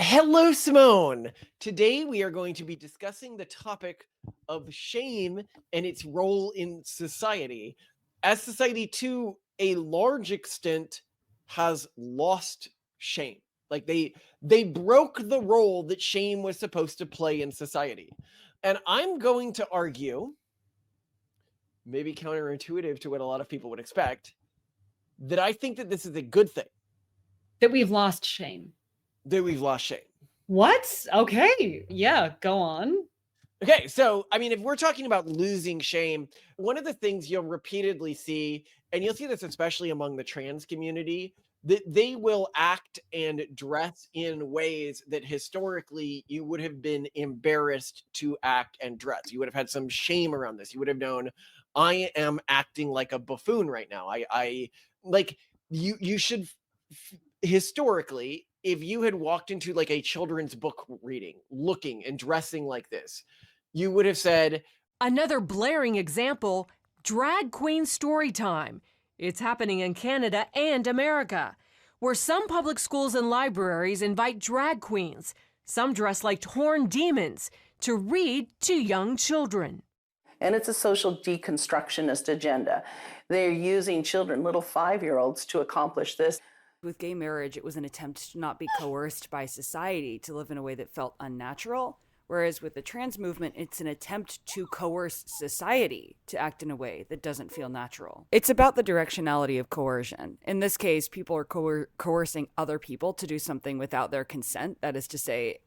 Hello, Simone. Today we are going to be discussing the topic of shame and its role in society. As society, to a large extent, has lost shame. Like they broke the role that shame was supposed to play in society. And I'm going to argue, maybe counterintuitive to what a lot of people would expect, that I think that this is a good thing. That we've lost shame. That we've lost shame. What? Okay. Yeah, go on. Okay, so I mean, if we're talking about losing shame, one of the things you'll repeatedly see, and you'll see this especially among the trans community, that they will act and dress in ways that historically you would have been embarrassed to act and dress. You would have had some shame around this. You would have known, I am acting like a buffoon right now. I like you should historically, if you had walked into like a children's book reading, looking and dressing like this, you would have said, another blaring example, drag queen story time. It's happening in Canada and America, where some public schools and libraries invite drag queens, some dressed like horned demons, to read to young children. And it's a social deconstructionist agenda. They're using children, little 5-year-olds, to accomplish this. With gay marriage, it was an attempt to not be coerced by society to live in a way that felt unnatural. Whereas with the trans movement, it's an attempt to coerce society to act in a way that doesn't feel natural. It's about the directionality of coercion. In this case, people are coercing other people to do something without their consent. That is to say,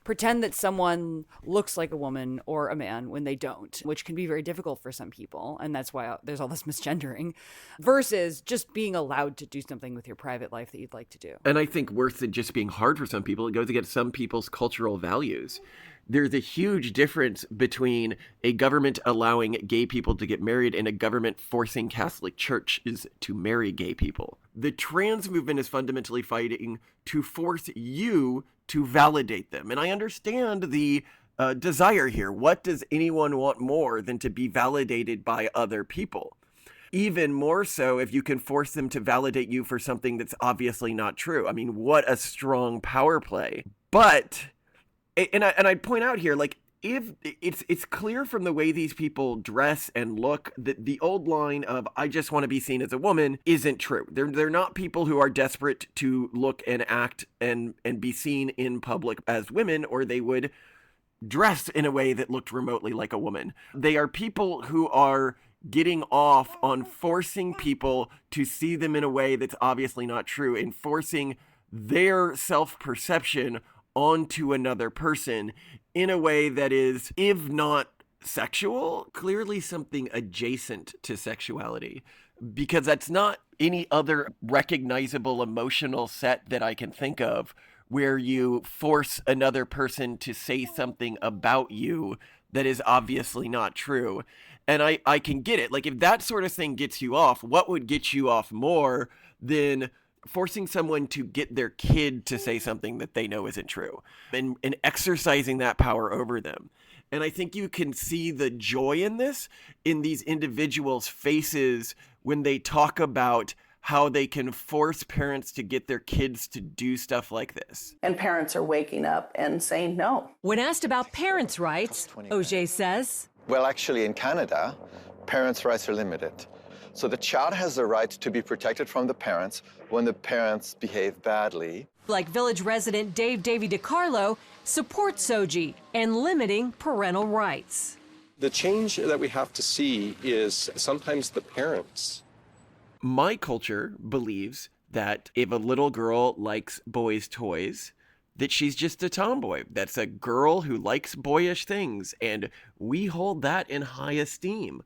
pretend that someone looks like a woman or a man when they don't, which can be very difficult for some people. And that's why there's all this misgendering versus just being allowed to do something with your private life that you'd like to do. And I think worse than just being hard for some people, it goes against some people's cultural values. There's a huge difference between a government allowing gay people to get married and a government forcing Catholic churches to marry gay people. The trans movement is fundamentally fighting to force you to validate them. And I understand the desire here. What does anyone want more than to be validated by other people? Even more so if you can force them to validate you for something that's obviously not true. I mean, what a strong power play. But, and I'd point out here, like, if it's clear from the way these people dress and look that the old line of I just want to be seen as a woman isn't true. They're not people who are desperate to look and act and be seen in public as women, or they would dress in a way that looked remotely like a woman. They are people who are getting off on forcing people to see them in a way that's obviously not true and forcing their self-perception onto another person in a way that is, if not sexual, clearly something adjacent to sexuality, because that's not any other recognizable emotional set that I can think of where you force another person to say something about you that is obviously not true. And I can get it. Like, if that sort of thing gets you off, what would get you off more than forcing someone to get their kid to say something that they know isn't true and exercising that power over them? And I think you can see the joy in this in these individuals' faces when they talk about how they can force parents to get their kids to do stuff like this. And parents are waking up and saying no. When asked about parents' rights, Auger says, well, actually, in Canada, parents' rights are limited. So the child has the right to be protected from the parents when the parents behave badly. Like Village resident Dave Davy DiCarlo supports Soji and limiting parental rights. The change that we have to see is sometimes the parents. My culture believes that if a little girl likes boys' toys, that she's just a tomboy. That's a girl who likes boyish things, and we hold that in high esteem.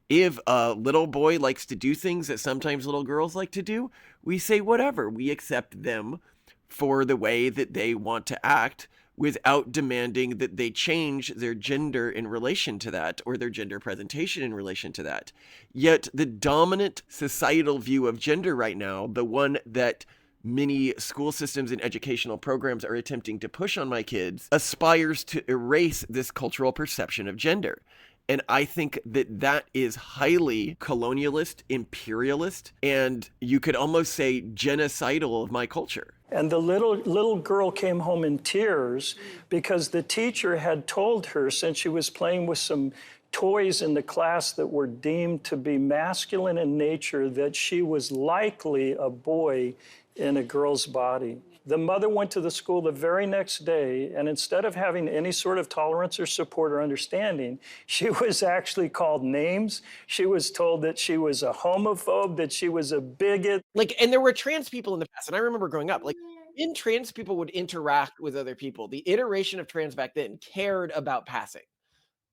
If a little boy likes to do things that sometimes little girls like to do, we say whatever. We accept them for the way that they want to act without demanding that they change their gender in relation to that or their gender presentation in relation to that. Yet the dominant societal view of gender right now, the one that many school systems and educational programs are attempting to push on my kids, aspires to erase this cultural perception of gender. And I think that that is highly colonialist, imperialist, and you could almost say genocidal of my culture. And the little girl came home in tears because the teacher had told her, since she was playing with some toys in the class that were deemed to be masculine in nature, that she was likely a boy in a girl's body. The mother went to the school the very next day, and instead of having any sort of tolerance or support or understanding, she was actually called names. She was told that she was a homophobe, that she was a bigot. Like, and there were trans people in the past, and I remember growing up, like, when trans people would interact with other people, the iteration of trans back then cared about passing.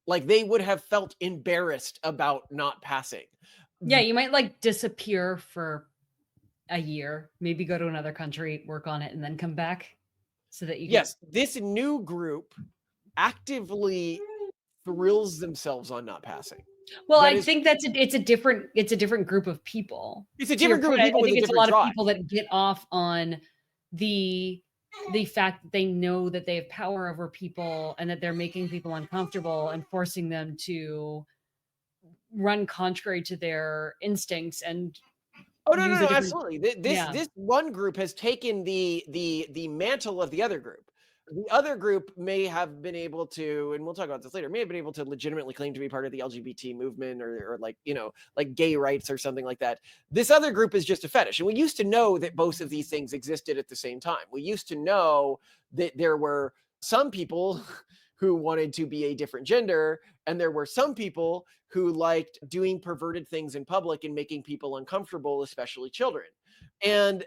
Like, they would have felt embarrassed about not passing. Yeah, you might like disappear for a year, maybe go to another country, work on it, and then come back so that you can... Yes, this new group actively thrills themselves on not passing. Well, That I is- think it's a different group of people. It's a To your different group of point, people I with a think it's a different lot drive. of people that get off on the fact that they know that they have power over people and that they're making people uncomfortable and forcing them to run contrary to their instincts and Oh no, use no, a no, different... absolutely. This one group has taken the mantle of the other group. The other group may have been able to, and we'll talk about this later, may have been able to legitimately claim to be part of the LGBT movement or like, you know, like gay rights or something like that. This other group is just a fetish. And we used to know that both of these things existed at the same time. We used to know that there were some people who wanted to be a different gender, and there were some people who liked doing perverted things in public and making people uncomfortable, especially children. And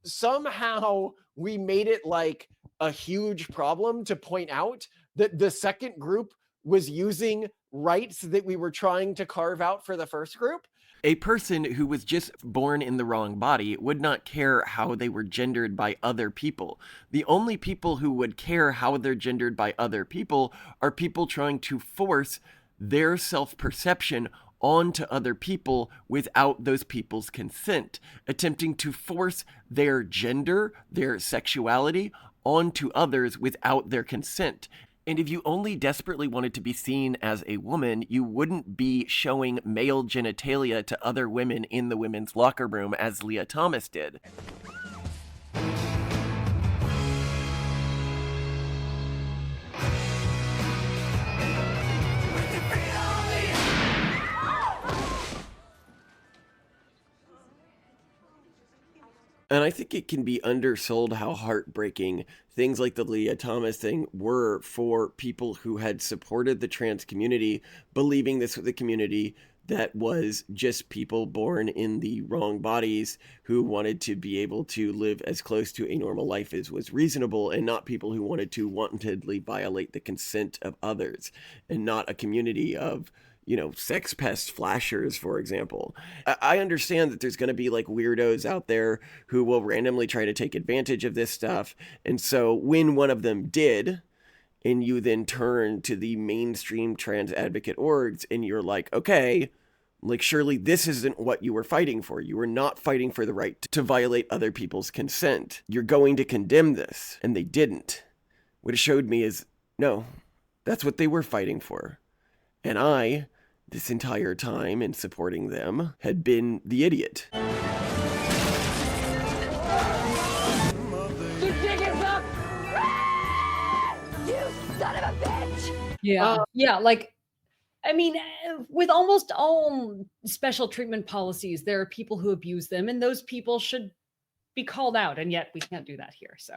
somehow we made it like a huge problem to point out that the second group was using rights that we were trying to carve out for the first group. A person who was just born in the wrong body would not care how they were gendered by other people. The only people who would care how they're gendered by other people are people trying to force their self-perception onto other people without those people's consent, attempting to force their gender, their sexuality onto others without their consent. And if you only desperately wanted to be seen as a woman, you wouldn't be showing male genitalia to other women in the women's locker room as Leah Thomas did. And I think it can be undersold how heartbreaking things like the Leah Thomas thing were for people who had supported the trans community, believing this was a community that was just people born in the wrong bodies who wanted to be able to live as close to a normal life as was reasonable, and not people who wanted to wantedly violate the consent of others, and not a community of, you know, sex pest flashers, for example. I understand that there's going to be like weirdos out there who will randomly try to take advantage of this stuff. And so when one of them did, and you then turn to the mainstream trans advocate orgs and you're like, okay, like surely this isn't what you were fighting for. You were not fighting for the right to violate other people's consent. You're going to condemn this. And they didn't. What it showed me is, no, that's what they were fighting for. And I, this entire time in supporting them, had been the idiot. Yeah, like, I mean, with almost all special treatment policies, there are people who abuse them, and those people should be called out, and yet we can't do that here. So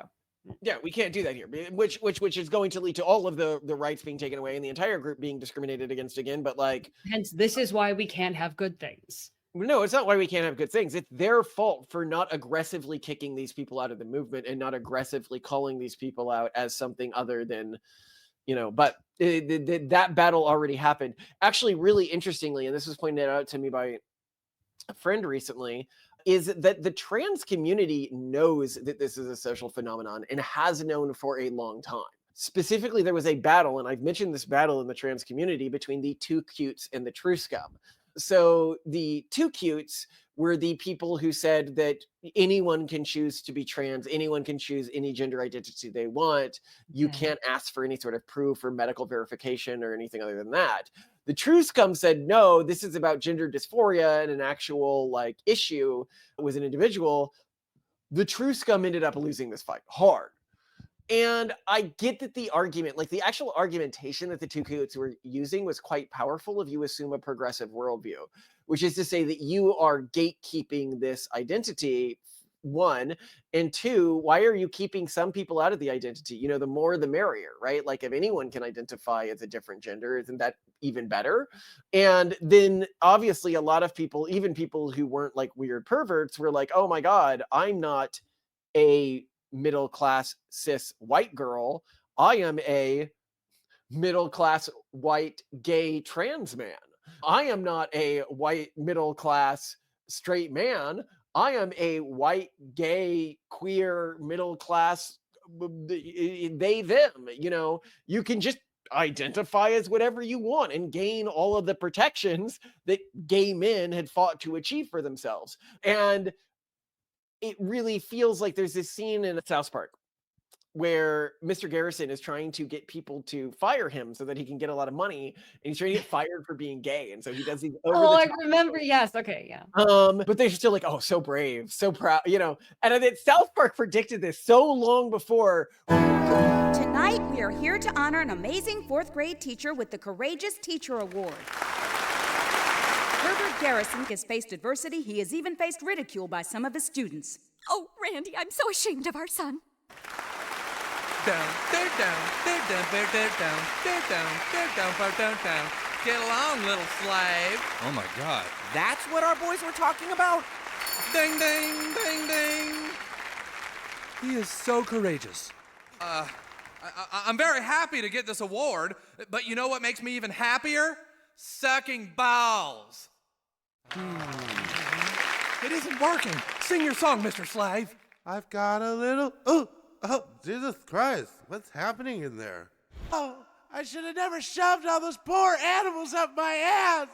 yeah, we can't do that here, which is going to lead to all of the rights being taken away and the entire group being discriminated against again. But like, hence, this is why we can't have good things. No, it's not why we can't have good things. It's their fault for not aggressively kicking these people out of the movement and not aggressively calling these people out as something other than, you know, but that battle already happened. Actually, really interestingly, and this was pointed out to me by a friend recently, is that the trans community knows that this is a social phenomenon and has known for a long time. Specifically, there was a battle, and I've mentioned this battle in the trans community, between the two cutes and the true scum. So the two cutes were the people who said that anyone can choose to be trans, anyone can choose any gender identity they want. You can't ask for any sort of proof or medical verification or anything other than that. The true scum said, no, this is about gender dysphoria and an actual like issue with an individual. The true scum ended up losing this fight hard. And I get that the argument, like the actual argumentation that the two cohorts were using was quite powerful if you assume a progressive worldview, which is to say that you are gatekeeping this identity, one, and two, why are you keeping some people out of the identity? You know, the more the merrier, right? Like if anyone can identify as a different gender, isn't that even better? And then obviously a lot of people, even people who weren't like weird perverts, were like, oh my God, I'm not a middle class cis white girl. I am a middle class white gay trans man. I am not a white middle class straight man. I am a white gay queer middle class they them. You know, you can just identify as whatever you want and gain all of the protections that gay men had fought to achieve for themselves. And it really feels like there's this scene in South Park where Mr. Garrison is trying to get people to fire him so that he can get a lot of money, and he's trying to get fired for being gay, and so he does these over Oh, the I top. remember. Yes. Okay. Yeah. But they're still like, oh, so brave, so proud, you know. And then South Park predicted this so long before. Tonight, we are here to honor an amazing 4th grade teacher with the Courageous Teacher Award. Herbert Garrison has faced adversity. He has even faced ridicule by some of his students. Oh, Randy, I'm so ashamed of our son. Down, they're down, they're down, they're down, they're down, they're down, they're down, down. Get along, little slave. Oh my God, that's what our boys were talking about? Ding, ding, ding, ding. He is so courageous. I'm very happy to get this award, but you know what makes me even happier? Sucking balls. It isn't working. Sing your song, Mr. Slave. I've got a little... Oh, Jesus Christ. What's happening in there? Oh, I should have never shoved all those poor animals up my ass.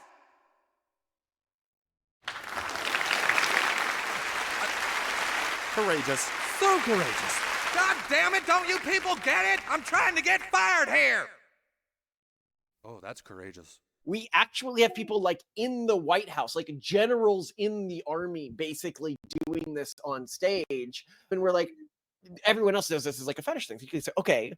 Courageous. So courageous. God damn it, don't you people get it? I'm trying to get fired here. Oh, that's courageous. We actually have people like in the White House, like generals in the army, basically doing this on stage. And we're like, everyone else does this as like a fetish thing. So you can say, okay,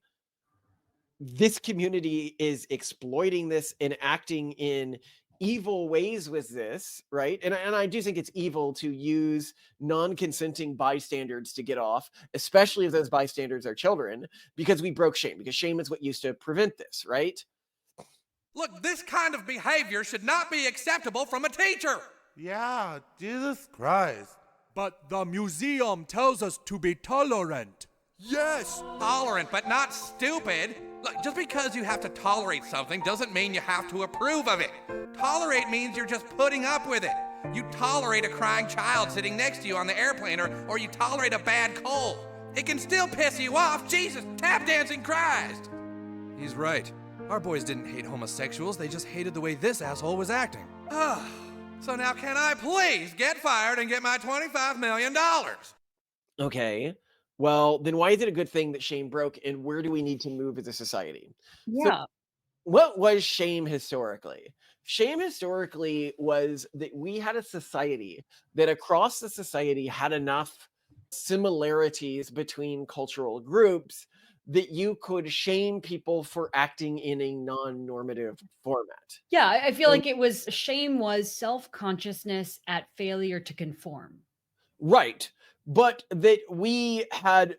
this community is exploiting this and acting in evil ways with this, right? And I do think it's evil to use non-consenting bystanders to get off, especially if those bystanders are children, because we broke shame, because shame is what used to prevent this, right? Look, this kind of behavior should not be acceptable from a teacher. Yeah, Jesus Christ. But the museum tells us to be tolerant. Yes, tolerant, but not stupid. Look, just because you have to tolerate something doesn't mean you have to approve of it. Tolerate means you're just putting up with it. You tolerate a crying child sitting next to you on the airplane, or you tolerate a bad cold. It can still piss you off. Jesus, tap dancing Christ. He's right. Our boys didn't hate homosexuals, they just hated the way this asshole was acting. So now can I please get fired and get my $25 million? Okay. Well, then why is it a good thing that shame broke, and where do we need to move as a society? Yeah. So, what was shame historically? Shame historically was that we had a society that across the society had enough similarities between cultural groups that you could shame people for acting in a non-normative format. Yeah, I feel like shame was self-consciousness at failure to conform. Right. But that we had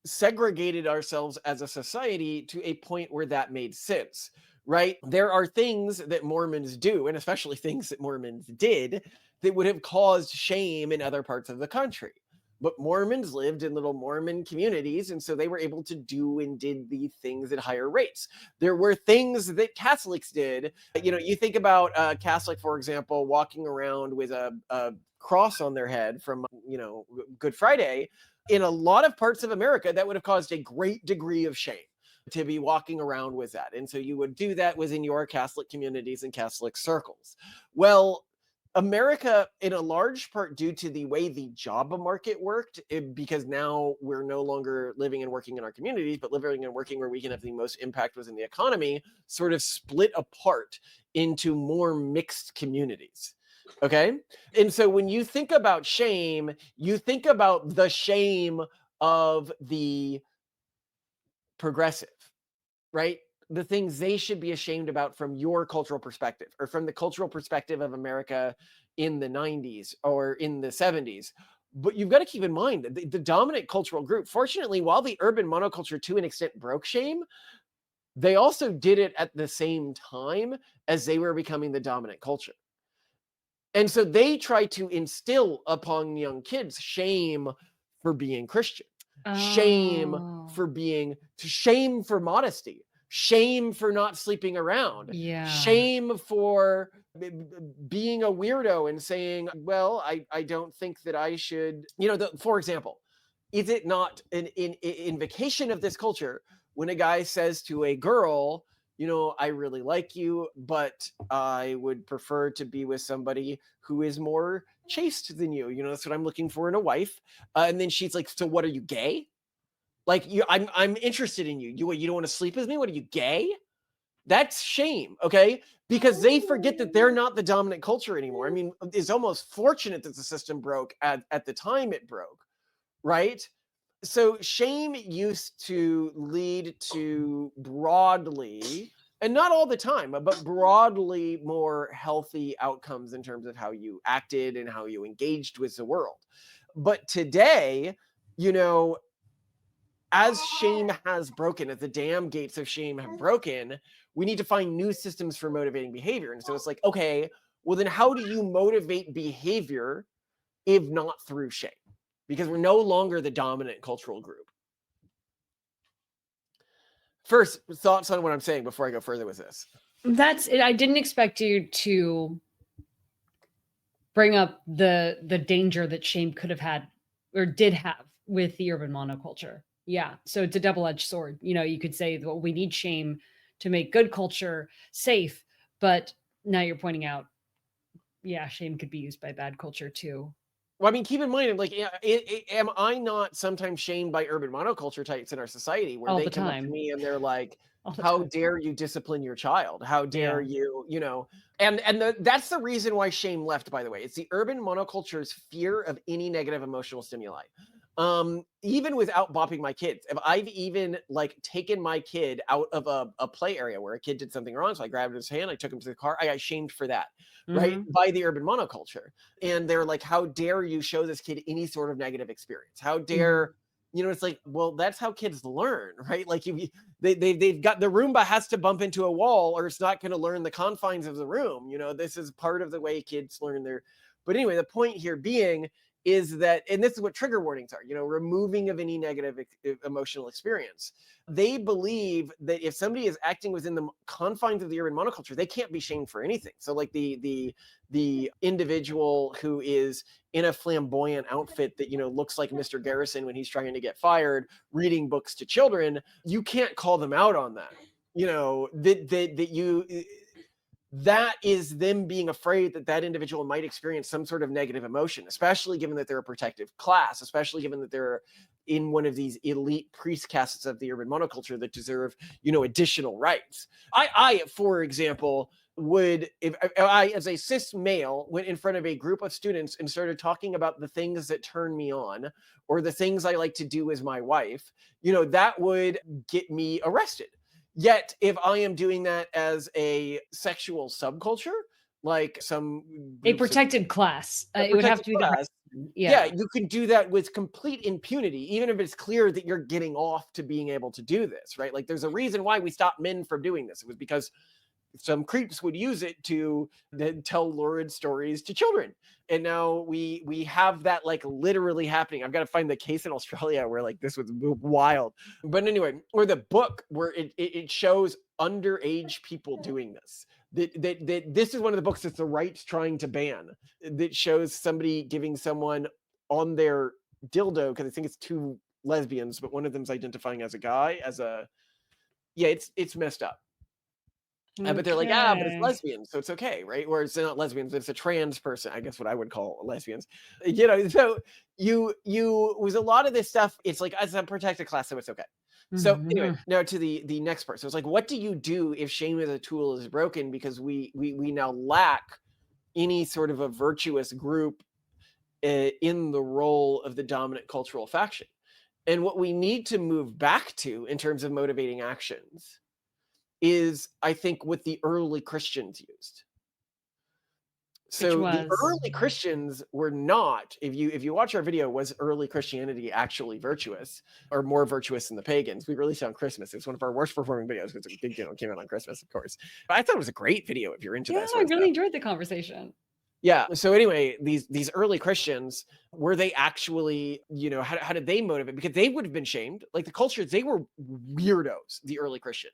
segregated ourselves as a society to a point where that made sense, right? There are things that Mormons do, and especially things that Mormons did, that would have caused shame in other parts of the country. But Mormons lived in little Mormon communities, and so they were able to do and did the things at higher rates. There were things that Catholics did. You know, you think about a Catholic, for example, walking around with a cross on their head from, you know, Good Friday. In a lot of parts of America, that would have caused a great degree of shame to be walking around with that. And so you would do that within your Catholic communities and Catholic circles. Well, America, in a large part due to the way the job market worked, because now we're no longer living and working in our communities, but living and working where we can have the most impact within the economy, sort of split apart into more mixed communities. Okay. And so when you think about shame, you think about the shame of the progressive, right? The things they should be ashamed about from your cultural perspective or from the cultural perspective of America in the 90s or in the 70s. But you've got to keep in mind that the dominant cultural group, fortunately, while the urban monoculture to an extent broke shame, they also did it at the same time as they were becoming the dominant culture. And so they try to instill upon young kids shame for being Christian, shame Oh. for being, shame for modesty, shame for not sleeping around, Yeah. shame for being a weirdo and saying, well, I don't think that I should, for example, is it not an invocation of this culture when a guy says to a girl, I really like you, but I would prefer to be with somebody who is more chaste than you. That's what I'm looking for in a wife. And then she's like, so what, are you gay? Like, I'm interested in you. You don't want to sleep with me? What, are you gay? That's shame, okay? Because they forget that they're not the dominant culture anymore. I mean, it's almost fortunate that the system broke at the time it broke, right? So shame used to lead to broadly, and not all the time, but broadly more healthy outcomes in terms of how you acted and how you engaged with the world. But today, as shame has broken, as the dam gates of shame have broken, we need to find new systems for motivating behavior. And so it's like, okay, well, then how do you motivate behavior if not through shame? Because we're no longer the dominant cultural group. First, thoughts on what I'm saying before I go further with this. That's it. I didn't expect you to bring up the danger that shame could have had or did have with the urban monoculture. Yeah. So it's a double-edged sword. You could say, well, we need shame to make good culture safe, but now you're pointing out, yeah, shame could be used by bad culture too. Well, I mean, keep in mind, like, am I not sometimes shamed by urban monoculture types in our society where All they the come up to time. me and they're like, All the how time. dare you discipline your child? How dare Yeah. you, and that's the reason why shame left, by the way. It's the urban monoculture's fear of any negative emotional stimuli. Even without bopping my kids, if I've even like taken my kid out of a play area where a kid did something wrong, so I grabbed his hand, I took him to the car, I got shamed for that, right? Mhm. By the urban monoculture. And they're like, how dare you show this kid any sort of negative experience? How dare, it's like, well, that's how kids learn, right? Like they've got, the Roomba has to bump into a wall or it's not going to learn the confines of the room. This is part of the way kids learn but anyway, the point here being is that, and this is what trigger warnings are, removing of any negative emotional experience. They believe that if somebody is acting within the confines of the urban monoculture, they can't be shamed for anything. So like the individual who is in a flamboyant outfit that, looks like Mr. Garrison when he's trying to get fired, reading books to children, you can't call them out on that. That is them being afraid that that individual might experience some sort of negative emotion, especially given that they're a protective class, especially given that they're in one of these elite priest castes of the urban monoculture that deserve, additional rights. I, for example, would, if I, as a cis male, went in front of a group of students and started talking about the things that turn me on or the things I like to do as my wife, that would get me arrested. Yet, if I am doing that as a sexual subculture, like some A groups of protected class. a It would have protected to be the class, yeah. you can do that with complete impunity, even if it's clear that you're getting off to being able to do this, right? Like, there's a reason why we stopped men from doing this. It was because some creeps would use it to then tell lurid stories to children. And now we have that like literally happening. I've got to find the case in Australia where like this was wild. But anyway, or the book where it shows underage people doing this. That this is one of the books that the right's trying to ban. That shows somebody giving someone on their dildo, because I think it's two lesbians, but one of them's identifying as a guy, it's messed up. But they're like, but it's Okay. lesbians, so it's okay, right? Or it's not lesbians, it's a trans person, I guess what I would call lesbians. So you with a lot of this stuff, it's like as a protected class, so it's okay. So anyway, now to the next part. So it's like, what do you do if shame as a tool is broken? Because we now lack any sort of a virtuous group in the role of the dominant cultural faction. And what we need to move back to in terms of motivating actions is, I think, what the early Christians used. So the early Christians were not, if you watch our video, was early Christianity actually virtuous or more virtuous than the pagans? We released it on Christmas. It's one of our worst performing videos because it came out on Christmas, of course. But I thought it was a great video if you're into that sort I of really stuff. enjoyed the conversation. Yeah. So anyway, these early Christians, were they actually, how did they motivate? Because they would have been shamed. Like the cultures, they were weirdos, the early Christians.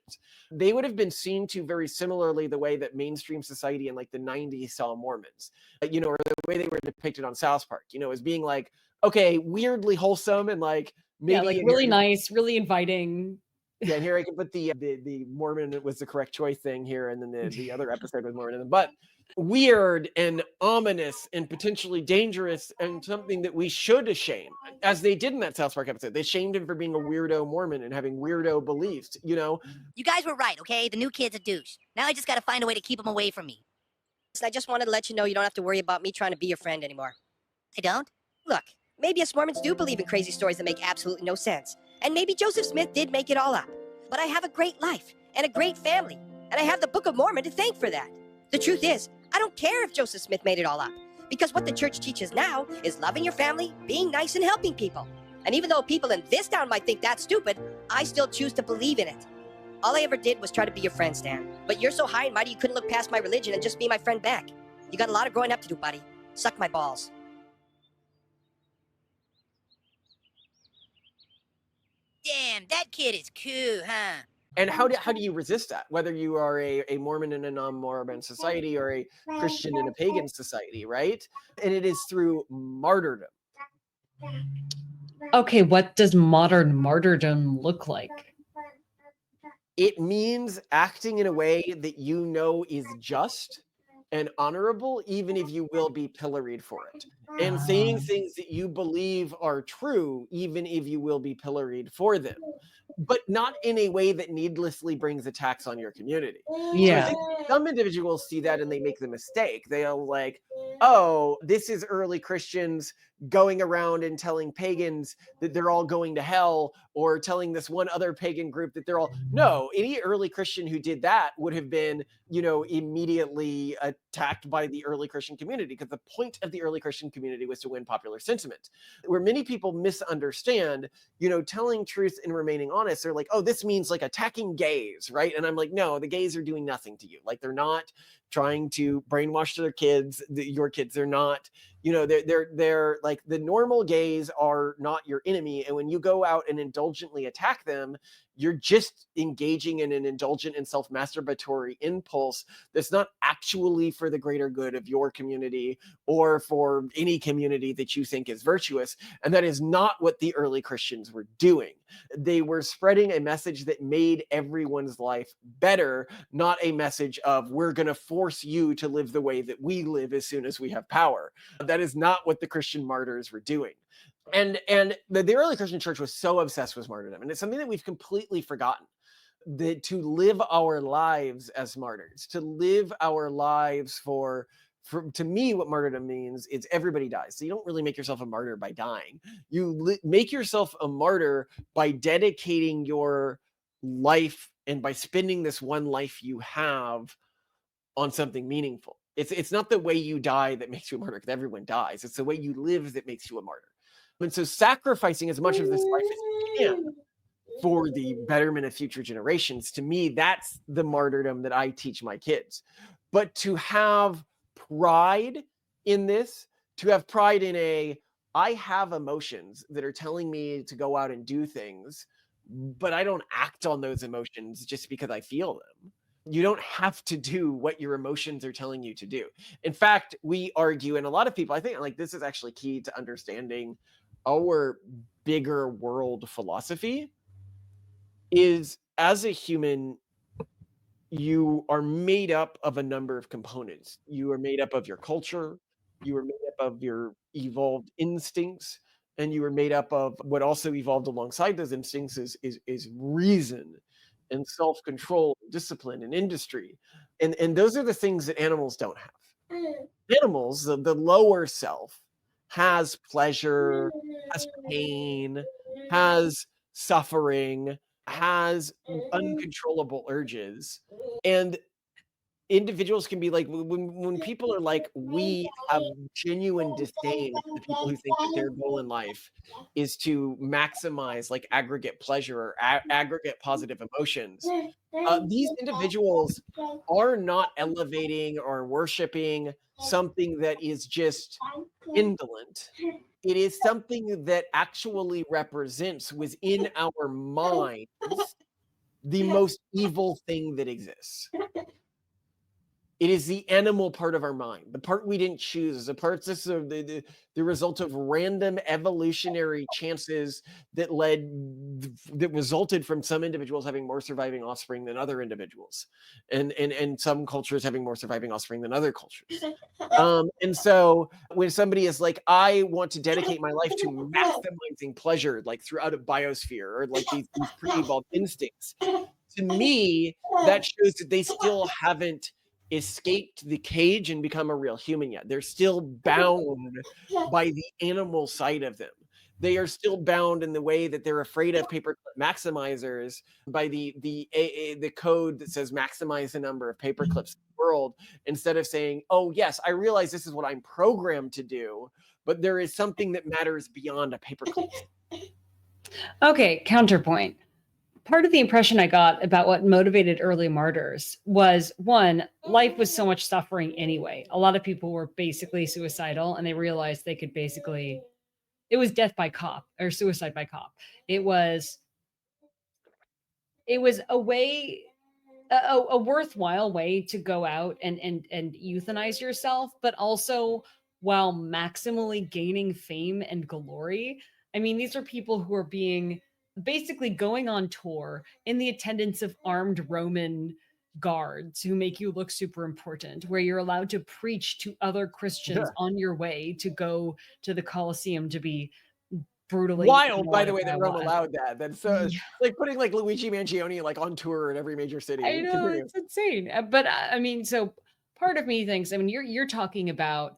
They would have been seen to very similarly the way that mainstream society in like the 90s saw Mormons, or the way they were depicted on South Park, as being like, okay, weirdly wholesome and like maybe like really nice, really inviting. Yeah, and here I can put the Mormon was the correct choice thing here, and then the other episode was Mormonism, but weird and ominous and potentially dangerous and something that we should shame, as they did in that South Park episode. They shamed him for being a weirdo Mormon and having weirdo beliefs, You guys were right, okay? The new kid's a douche. Now I just gotta find a way to keep him away from me. I just wanted to let you know you don't have to worry about me trying to be your friend anymore. I don't? Look, maybe us Mormons do believe in crazy stories that make absolutely no sense. And maybe Joseph Smith did make it all up. But I have a great life and a great family. And I have the Book of Mormon to thank for that. The truth is, I don't care if Joseph Smith made it all up. Because what the church teaches now is loving your family, being nice, and helping people. And even though people in this town might think that's stupid, I still choose to believe in it. All I ever did was try to be your friend, Stan. But you're so high and mighty you couldn't look past my religion and just be my friend back. You got a lot of growing up to do, buddy. Suck my balls. Damn, that kid is cool, huh? And how do you resist that? Whether you are a Mormon in a non-Mormon society or a Christian in a pagan society, right? And it is through martyrdom. Okay, what does modern martyrdom look like? It means acting in a way that is just and honorable, even if you will be pilloried for it. And saying things that you believe are true, even if you will be pilloried for them. But not in a way that needlessly brings attacks on your community. Yeah. So I think some individuals see that and they make the mistake. They'll like, oh, this is early Christians going around and telling pagans that they're all going to hell, or telling this one other pagan group that they're all, no, any early Christian who did that would have been, immediately attacked by the early Christian community, because the point of the early Christian community was to win popular sentiment. Where many people misunderstand, telling truth and remaining honest, they're like, oh, this means like attacking gays, right? And I'm like, no, the gays are doing nothing to you. Like, they're not trying to brainwash their kids, your kids. They're not, they're like, the normal gays are not your enemy. And when you go out and indulgently attack them, you're just engaging in an indulgent and self-masturbatory impulse that's not actually for the greater good of your community or for any community that you think is virtuous. And that is not what the early Christians were doing. They were spreading a message that made everyone's life better, not a message of, we're going to force you to live the way that we live as soon as we have power. That is not what the Christian martyrs were doing. And the early Christian church was so obsessed with martyrdom, and it's something that we've completely forgotten, that to live our lives as martyrs, to live our lives for to me, what martyrdom means is everybody dies. So you don't really make yourself a martyr by dying. You make yourself a martyr by dedicating your life and by spending this one life you have on something meaningful. It's not the way you die that makes you a martyr, because everyone dies. It's the way you live that makes you a martyr. And so sacrificing as much of this life as you can for the betterment of future generations, to me, that's the martyrdom that I teach my kids. But to have pride in this, to have pride in I have emotions that are telling me to go out and do things, but I don't act on those emotions just because I feel them. You don't have to do what your emotions are telling you to do. In fact, we argue, and a lot of people, I think, like, this is actually key to understanding our bigger world philosophy, is as a human, you are made up of a number of components. You are made up of your culture, you are made up of your evolved instincts, and you are made up of what also evolved alongside those instincts is reason and self-control, discipline, and industry. And those are the things that animals don't have. animals, the lower self, has pleasure, has pain, has suffering, has uncontrollable urges. And individuals can be like, when people are like, we have genuine disdain for the people who think that their goal in life is to maximize like aggregate pleasure or aggregate positive emotions. These individuals are not elevating or worshiping something that is just indolent. It is something that actually represents within our minds the most evil thing that exists. It is the animal part of our mind, the part we didn't choose, the part that's the result of random evolutionary chances that resulted from some individuals having more surviving offspring than other individuals, and some cultures having more surviving offspring than other cultures. And so when somebody is like, I want to dedicate my life to maximizing pleasure, like throughout a biosphere, or like these pre-evolved instincts, to me, that shows that they still haven't escaped the cage and become a real human yet. They're still bound by the animal side of them. They are still bound in the way that they're afraid of paperclip maximizers by the code that says maximize the number of paperclips in the world, instead of saying, oh yes, I realize this is what I'm programmed to do, but there is something that matters beyond a paperclip. Okay, counterpoint. Part of the impression I got about what motivated early martyrs was, one, life was so much suffering anyway. A lot of people were basically suicidal, and they realized they could basically, it was death by cop or suicide by cop. It was a way, a worthwhile way to go out and euthanize yourself, but also while maximally gaining fame and glory. I mean, these are people who are being basically going on tour in the attendance of armed Roman guards who make you look super important, where you're allowed to preach to other Christians on your way to go to the Colosseum to be brutally Wild, by the way, that by Rome one. allowed that. That's Yeah. like putting like Luigi Mangione like on tour in every major city. I know, Continue. it's insane. But I mean, so part of me thinks, I mean, you're talking about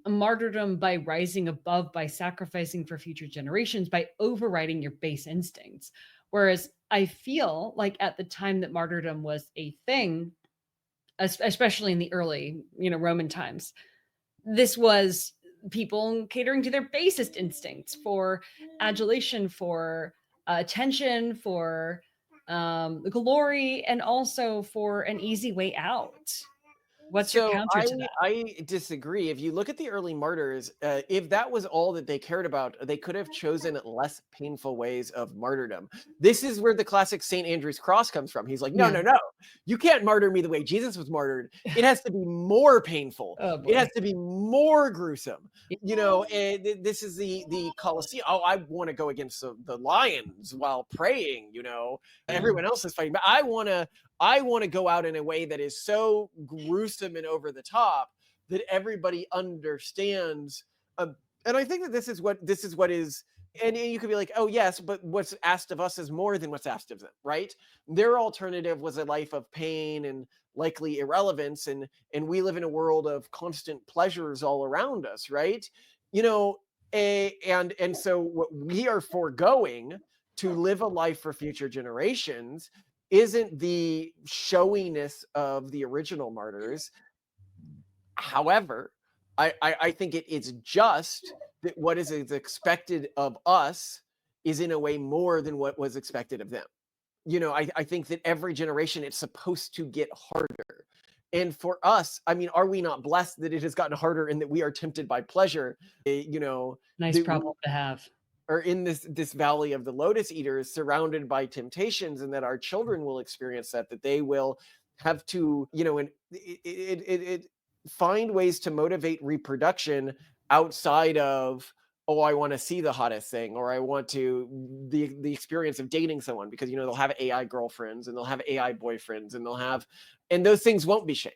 a martyrdom by rising above, by sacrificing for future generations, by overriding your base instincts. Whereas I feel like at the time that martyrdom was a thing, especially in the early, Roman times, this was people catering to their basest instincts for adulation, for attention, for glory, and also for an easy way out. What's your So counter to that? I disagree. If you look at the early martyrs, if that was all that they cared about, they could have chosen less painful ways of martyrdom. This is where the classic St. Andrew's cross comes from. He's like, no, Yeah. no, no, you can't martyr me the way Jesus was martyred. It has to be more painful. Oh, It has boy. to be more gruesome. This is the Colosseum. Oh, I want to go against the lions while praying. Everyone else is fighting, but I want to go out in a way that is so gruesome and over the top that everybody understands. And I think that this is what is, and you could be like, oh yes, but what's asked of us is more than what's asked of them, right? Their alternative was a life of pain and likely irrelevance, and we live in a world of constant pleasures all around us, right? And so what we are foregoing to live a life for future generations isn't the showiness of the original martyrs. However, I think it is just that what is expected of us is in a way more than what was expected of them. I think that every generation it's supposed to get harder. And for us, I mean, are we not blessed that it has gotten harder and that we are tempted by pleasure? Nice problem to have. Are in this valley of the lotus eaters, surrounded by temptations, and that our children will experience that they will have to, and it find ways to motivate reproduction outside of, oh, I want to see the hottest thing, or I want to the experience of dating someone, because they'll have AI girlfriends and they'll have AI boyfriends and those things won't be shamed,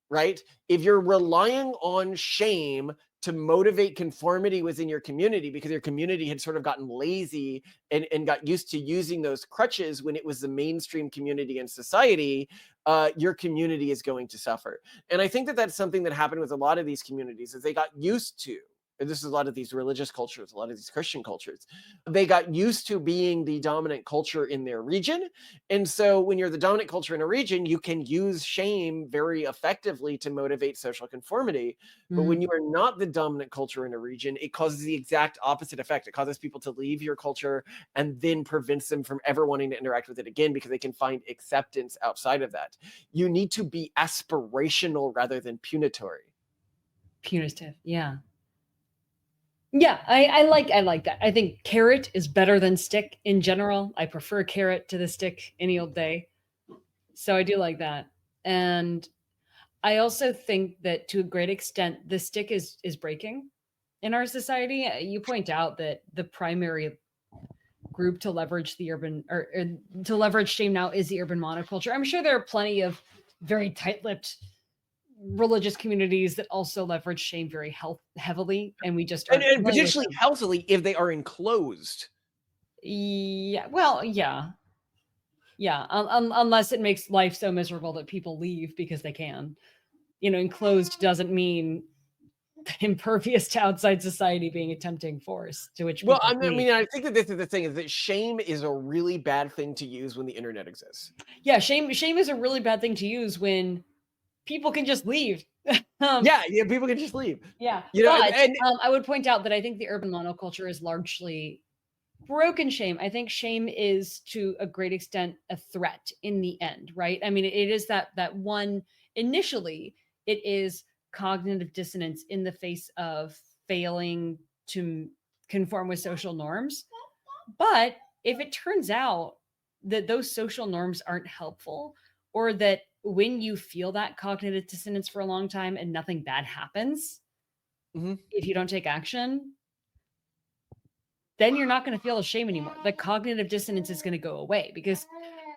right? If you're relying on shame to motivate conformity within your community, because your community had sort of gotten lazy and got used to using those crutches when it was the mainstream community and society, your community is going to suffer. And I think that that's something that happened with a lot of these communities, is they got used to, and this is a lot of these religious cultures, a lot of these Christian cultures, they got used to being the dominant culture in their region. And so when you're the dominant culture in a region, you can use shame very effectively to motivate social conformity. But when you are not the dominant culture in a region, it causes the exact opposite effect. It causes people to leave your culture and then prevents them from ever wanting to interact with it again, because they can find acceptance outside of that. You need to be aspirational rather than punitory. Punitive, yeah. Yeah, I like that. I think carrot is better than stick in general. I prefer carrot to the stick any old day. So I do like that. And I also think that to a great extent, the stick is breaking in our society. You point out that the primary group to leverage the urban or to leverage shame now is the urban monoculture. I'm sure there are plenty of very tight-lipped religious communities that also leverage shame very heavily, and we just aren't and familiar with potentially them. healthily if they are enclosed. Yeah, well, yeah. Unless it makes life so miserable that people leave because they can. Enclosed doesn't mean impervious to outside society being a tempting force to which Well, people I flee. mean, I think that this is the thing, is that shame is a really bad thing to use when the internet exists. Yeah, shame is a really bad thing to use when people can just leave. Yeah, people can just leave. Yeah, But I would point out that I think the urban monoculture is largely broken shame. I think shame is to a great extent a threat in the end, right? I mean, it is that one initially it is cognitive dissonance in the face of failing to conform with social norms. But if it turns out that those social norms aren't helpful, or that when you feel that cognitive dissonance for a long time and nothing bad happens, if you don't take action, then you're not going to feel shame anymore. The cognitive dissonance is going to go away, because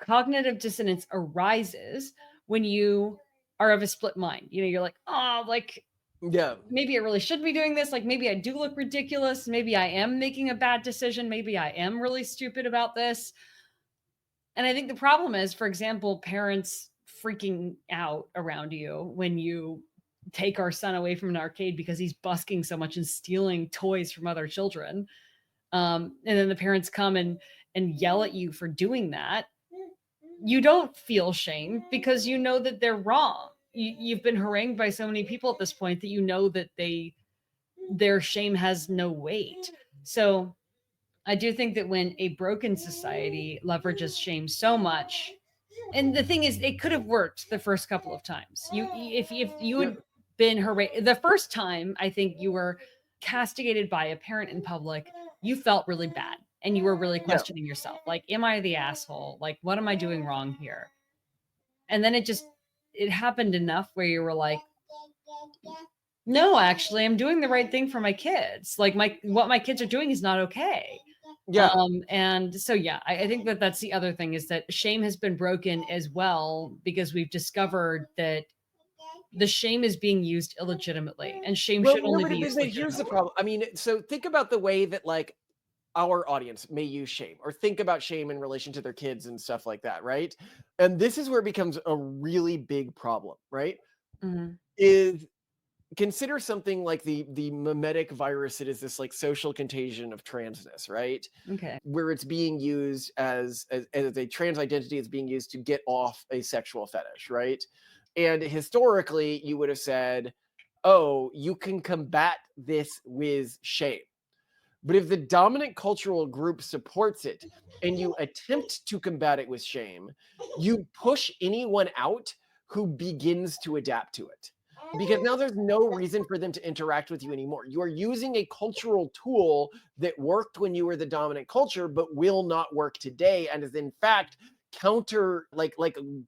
cognitive dissonance arises when you are of a split mind. You're like, oh, like, yeah, maybe I really should be doing this. Like, maybe I do look ridiculous. Maybe I am making a bad decision. Maybe I am really stupid about this. And I think the problem is, for example, parents freaking out around you when you take our son away from an arcade because he's busking so much and stealing toys from other children. And then the parents come and yell at you for doing that. You don't feel shame because you know that they're wrong. You've been harangued by so many people at this point that you know that their shame has no weight. So I do think that when a broken society leverages shame so much, and the thing is, it could have worked the first couple of times. If you had been harangued the first time, I think you were castigated by a parent in public, you felt really bad and you were really questioning yourself. Like, am I the asshole? Like, what am I doing wrong here? And then it happened enough where you were like, no, actually, I'm doing the right thing for my kids. Like, what my kids are doing is not okay. Yeah. And so, I think that that's the other thing, is that shame has been broken as well, because we've discovered that the shame is being used illegitimately, and shame should only be used legitimately. Here's the problem. I mean, so think about the way that, like, our audience may use shame, or think about shame in relation to their kids and stuff like that, right? And this is where it becomes a really big problem, right? Is consider something like the mimetic virus. It is this like social contagion of transness, right? Okay. Where it's being used as a trans identity, it's being used to get off a sexual fetish, right? And historically, you would have said, oh, you can combat this with shame. But if the dominant cultural group supports it and you attempt to combat it with shame, you push anyone out who begins to adapt to it. Because now there's no reason for them to interact with you anymore. You are using a cultural tool that worked when you were the dominant culture, but will not work today, and is in fact counter, like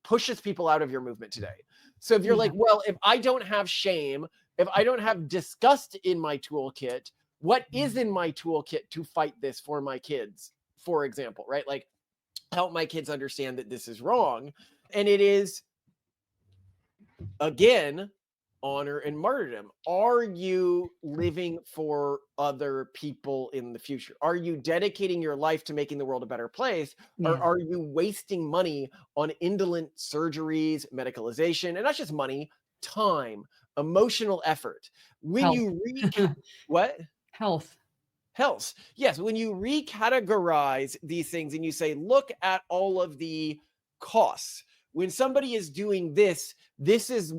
pushes people out of your movement today. So if you're like, well, if I don't have shame, if I don't have disgust in my toolkit, what is in my toolkit to fight this for my kids, for example, right? Like, help my kids understand that this is wrong. And it is, again, honor, and martyrdom. Are you living for other people in the future? Are you dedicating your life to making the world a better place? Or Yeah. are you wasting money on indolent surgeries, medicalization, and not just money, time, emotional effort? When Health. you what? Health. Health. Yes, when you recategorize these things and you say, look at all of the costs. When somebody is doing this, this is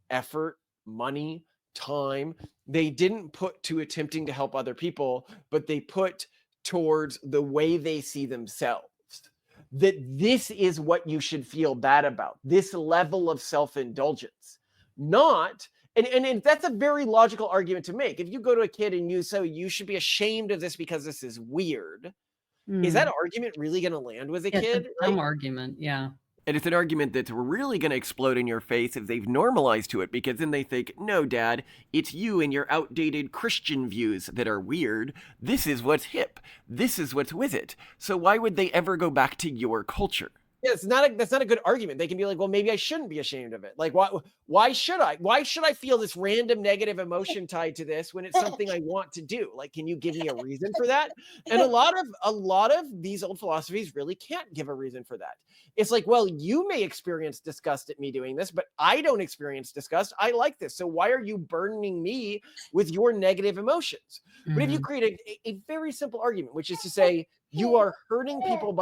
effort, money, time they didn't put to attempting to help other people, but they put towards the way they see themselves. That this is what you should feel bad about, this level of self-indulgence. Not, and that's a very logical argument to make. If you go to a kid and you say you should be ashamed of this because this is weird, is that argument really going to land with a Yeah, kid? it's a dumb argument. Yeah. And it's an argument that's really going to explode in your face if they've normalized to it, because then they think, no, Dad, it's you and your outdated Christian views that are weird. This is what's hip. This is what's with it. So why would they ever go back to your culture? Yeah, that's not a good argument. They can be like, well, maybe I shouldn't be ashamed of it. Like, why should I? Why should I feel this random negative emotion tied to this when it's something I want to do? Like, can you give me a reason for that? And a lot of these old philosophies really can't give a reason for that. It's like, well, you may experience disgust at me doing this, but I don't experience disgust. I like this. So why are you burdening me with your negative emotions? But if you create a very simple argument, which is to say, you are hurting people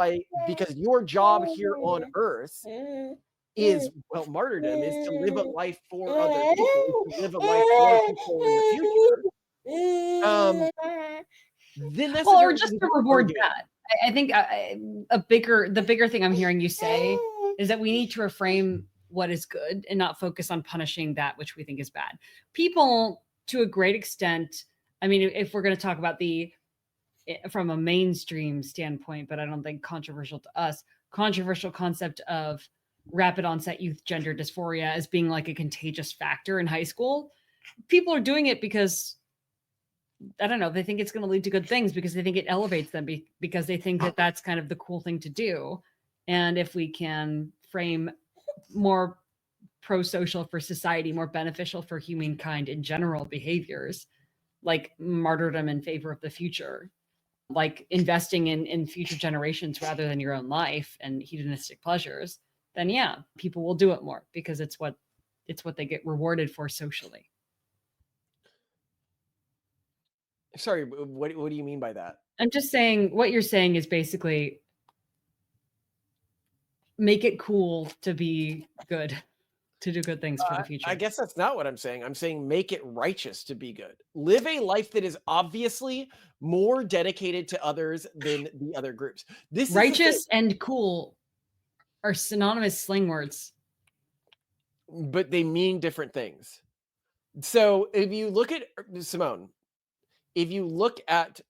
because your job here on earth is, well, martyrdom is to live a life for other people, to live a life for people in the future. Then that's or just to reward that. I think the bigger thing I'm hearing you say is that we need to reframe what is good and not focus on punishing that which we think is bad. People, to a great extent, I mean, if we're going to talk about from a mainstream standpoint, but I don't think controversial to us, controversial concept of rapid onset youth gender dysphoria as being like a contagious factor in high school. People are doing it because, I don't know, they think it's going to lead to good things because they think it elevates them because they think that that's kind of the cool thing to do. And if we can frame more pro-social for society, more beneficial for humankind in general behaviors, like martyrdom in favor of the future, like investing in future generations rather than your own life and hedonistic pleasures, then yeah, people will do it more because it's what they get rewarded for socially. Sorry, what do you mean by that? I'm just saying what you're saying is basically make it cool to be good, to do good things for the future. I guess that's not what I'm saying. I'm saying make it righteous to be good. Live a life that is obviously more dedicated to others than the other groups. This righteous and cool are synonymous slang words. But they mean different things. So if you look at Simone, if you look at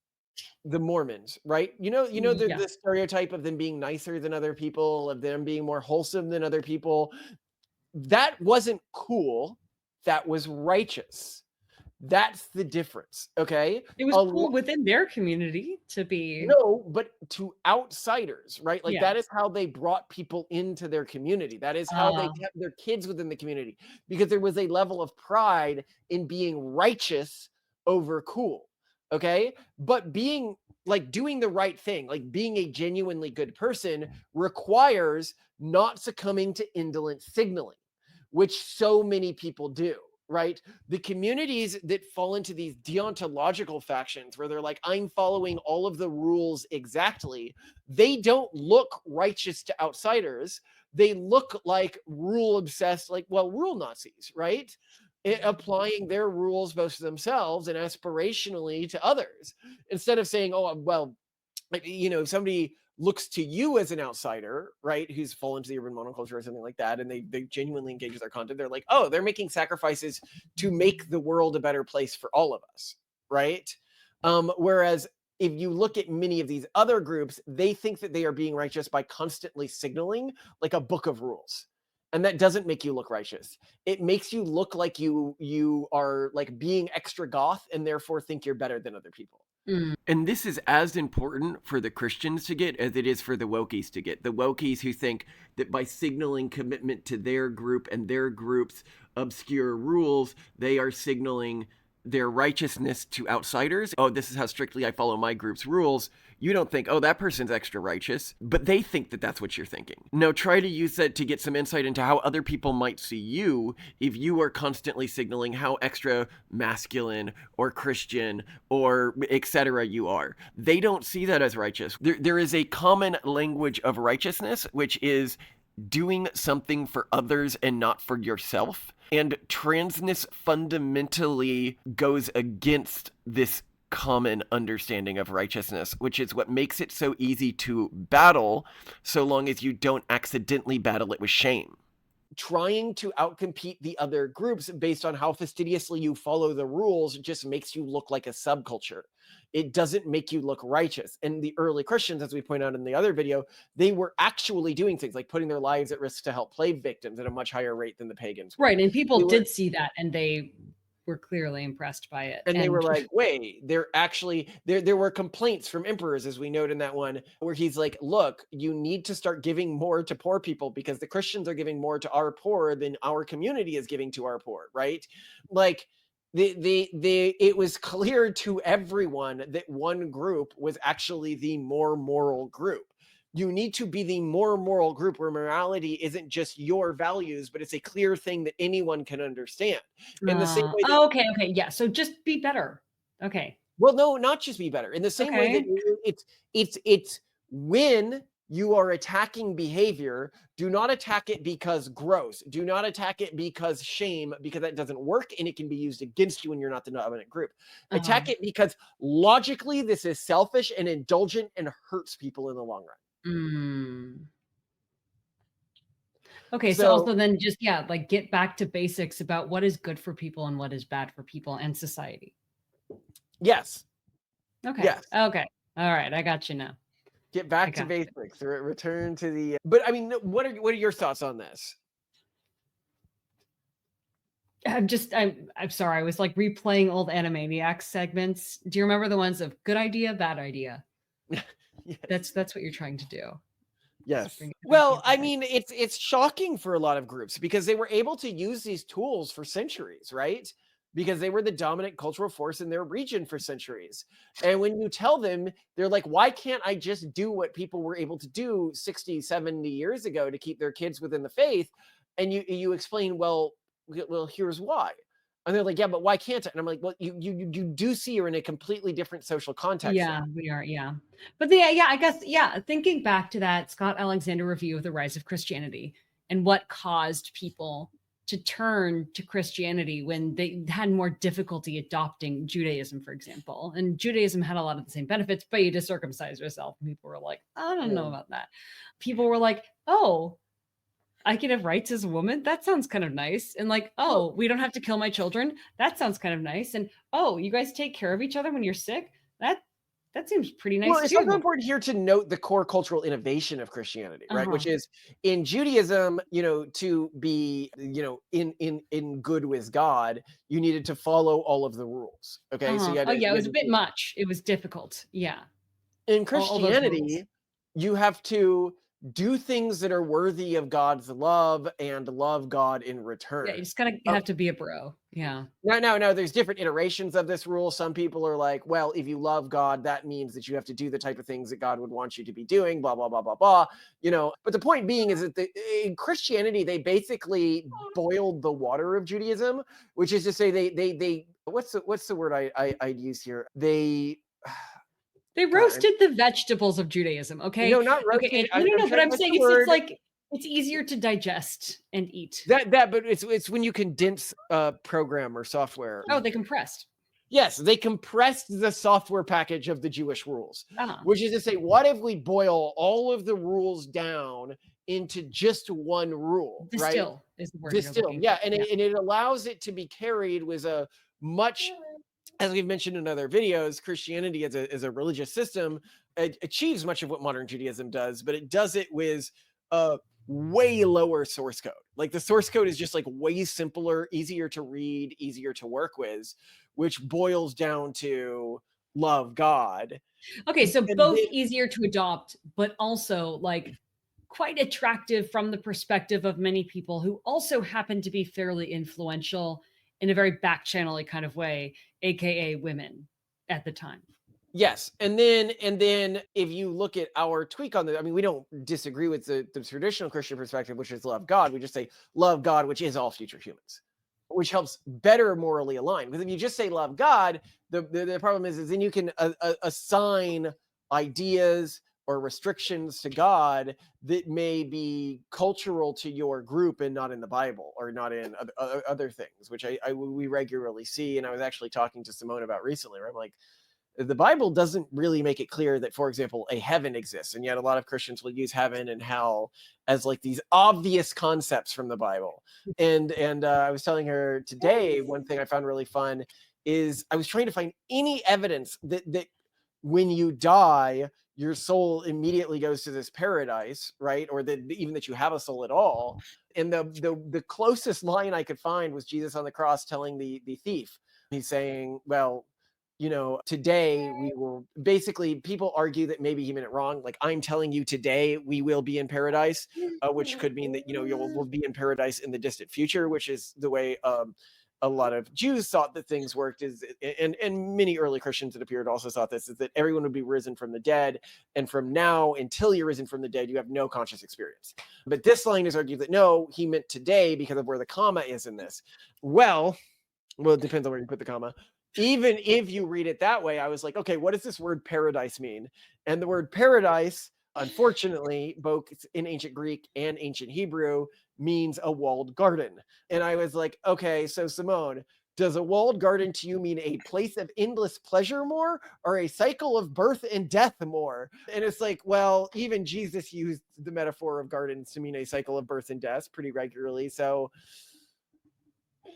the Mormons, right? The stereotype of them being nicer than other people, of them being more wholesome than other people. That wasn't cool. That was righteous. That's the difference. Okay. It was cool within their community to be. No, but to outsiders, right? Like that is how they brought people into their community. That is how they kept their kids within the community, because there was a level of pride in being righteous over cool. Okay. But being like doing the right thing, like being a genuinely good person, requires not succumbing to indolent signaling, which so many people do, right? The communities that fall into these deontological factions where they're like, I'm following all of the rules exactly, they don't look righteous to outsiders. They look like rule obsessed, like, well, rule Nazis, right? Applying their rules both to themselves and aspirationally to others, instead of saying, oh, well, if somebody looks to you as an outsider, right, who's fallen to the urban monoculture or something like that, and they genuinely engage with their content, they're like, oh, they're making sacrifices to make the world a better place for all of us, right? Whereas if you look at many of these other groups, they think that they are being righteous by constantly signaling like a book of rules. And that doesn't make you look righteous. It makes you look like you are like being extra goth and therefore think you're better than other people. Mm. And this is as important for the Christians to get as it is for the wokies to get. The wokies who think that by signaling commitment to their group and their group's obscure rules, they are signaling their righteousness to outsiders. Oh, this is how strictly I follow my group's rules. You don't think, oh, that person's extra righteous, but they think that that's what you're thinking. Now, try to use that to get some insight into how other people might see you if you are constantly signaling how extra masculine or Christian or etc. you are. They don't see that as righteous. There is a common language of righteousness, which is doing something for others and not for yourself. And transness fundamentally goes against this common understanding of righteousness, which is what makes it so easy to battle, so long as you don't accidentally battle it with shame. Trying to outcompete the other groups based on how fastidiously you follow the rules just makes you look like a subculture. It doesn't make you look righteous. And the early Christians, as we point out in the other video, they were actually doing things like putting their lives at risk to help plague victims at a much higher rate than the pagans were. Right. And people did see that, and they were clearly impressed by it. And they were like, wait, they're actually, there were complaints from emperors, as we note in that one, where he's like, look, you need to start giving more to poor people because the Christians are giving more to our poor than our community is giving to our poor, right? Like, it was clear to everyone that one group was actually the more moral group. You need to be the more moral group where morality isn't just your values, but it's a clear thing that anyone can understand. In the same way that, okay. Yeah. So just be better. Okay. Well, no, not just be better. In the same way that it's when you are attacking behavior, do not attack it because gross. Do not attack it because shame, because that doesn't work and it can be used against you when you're not the dominant group. Attack it because logically this is selfish and indulgent and hurts people in the long run. Okay, so also then just, like get back to basics about what is good for people and what is bad for people and society. Yes. Okay. Yes. Okay. All right. I got you now. Get back to basics. Return to the. But I mean, what are your thoughts on this? I'm sorry. I was like replaying old Animaniacs segments. Do you remember the ones of good idea, bad idea? Yes. That's what you're trying to do. Yes. Well, I mean, it's shocking for a lot of groups because they were able to use these tools for centuries, right? Because they were the dominant cultural force in their region for centuries. And when you tell them, they're like, why can't I just do what people were able to do 60, 70 years ago to keep their kids within the faith? And you explain, well, here's why. And they're like, yeah, but why can't I? And I'm like, well, you do see you're in a completely different social context. Yeah, we are. Yeah. But I guess, thinking back to that Scott Alexander review of the rise of Christianity and what caused people to turn to Christianity when they had more difficulty adopting Judaism, for example. And Judaism had a lot of the same benefits, but you had to circumcise yourself. And people were like, I don't know about that. People were like, oh, I can have rights as a woman. That sounds kind of nice. And like, oh, we don't have to kill my children. That sounds kind of nice. And oh, you guys take care of each other when you're sick. That seems pretty nice. Well, it's too. also important here to note the core cultural innovation of Christianity, right? Which is in Judaism, to be, in good with God, you needed to follow all of the rules. Okay. So it was a bit much. It was difficult. Yeah. In Christianity, you have to do things that are worthy of God's love and love God in return. Yeah, you just kind of have to be a bro. Yeah. No, there's different iterations of this rule. Some people are like, well, if you love God, that means that you have to do the type of things that God would want you to be doing, blah, blah, blah, blah, blah. But the point being is that in Christianity, they basically boiled the water of Judaism, which is to say they what's the word I'd use here? They roasted the vegetables of Judaism, okay? No, not roasted. Okay. No, but I'm saying it's like it's easier to digest and eat. But it's when you condense program or software. Oh, they compressed. Yes, they compressed the software package of the Jewish rules, which is to say, what if we boil all of the rules down into just one rule? Distill right? Is the word. Distill, yeah, and it allows it to be carried with a much. As we've mentioned in other videos, Christianity as a religious system achieves much of what modern Judaism does, but it does it with a way lower source code. Like the source code is just like way simpler, easier to read, easier to work with, which boils down to love God. Okay, so And both then- easier to adopt, but also like quite attractive from the perspective of many people who also happen to be fairly influential in a very back channel-y kind of way, aka women at the time. Yes, and then if you look at our tweak on the, I mean, we don't disagree with the traditional Christian perspective, which is love God. We just say love God, which is all future humans, which helps better morally align. Because if you just say love God, the problem is then you can assign ideas or restrictions to God that may be cultural to your group and not in the Bible or not in other things, which we regularly see. And I was actually talking to Simone about recently, where I'm like, the Bible doesn't really make it clear that, for example, a heaven exists. And yet a lot of Christians will use heaven and hell as like these obvious concepts from the Bible. And I was telling her today, one thing I found really fun is I was trying to find any evidence that when you die, your soul immediately goes to this paradise, right? Or that even that you have a soul at all. And the closest line I could find was Jesus on the cross telling the thief, he's saying, well, you know, today we will, basically people argue that maybe he meant it wrong. Like, I'm telling you today we will be in paradise, which could mean that, you know, we'll be in paradise in the distant future, which is the way a lot of Jews thought that things worked, is, and many early Christians, it appeared, also thought this, is that everyone would be risen from the dead. And from now until you're risen from the dead, you have no conscious experience. But this line is argued that no, he meant today because of where the comma is in this. Well, it depends on where you put the comma. Even if you read it that way, I was like, okay, what does this word paradise mean? And the word paradise, unfortunately, both in ancient Greek and ancient Hebrew, means a walled garden. And I was like, okay, so Simone, does a walled garden to you mean a place of endless pleasure more, or a cycle of birth and death more? And it's like, well, even Jesus used the metaphor of gardens to mean a cycle of birth and death pretty regularly. So,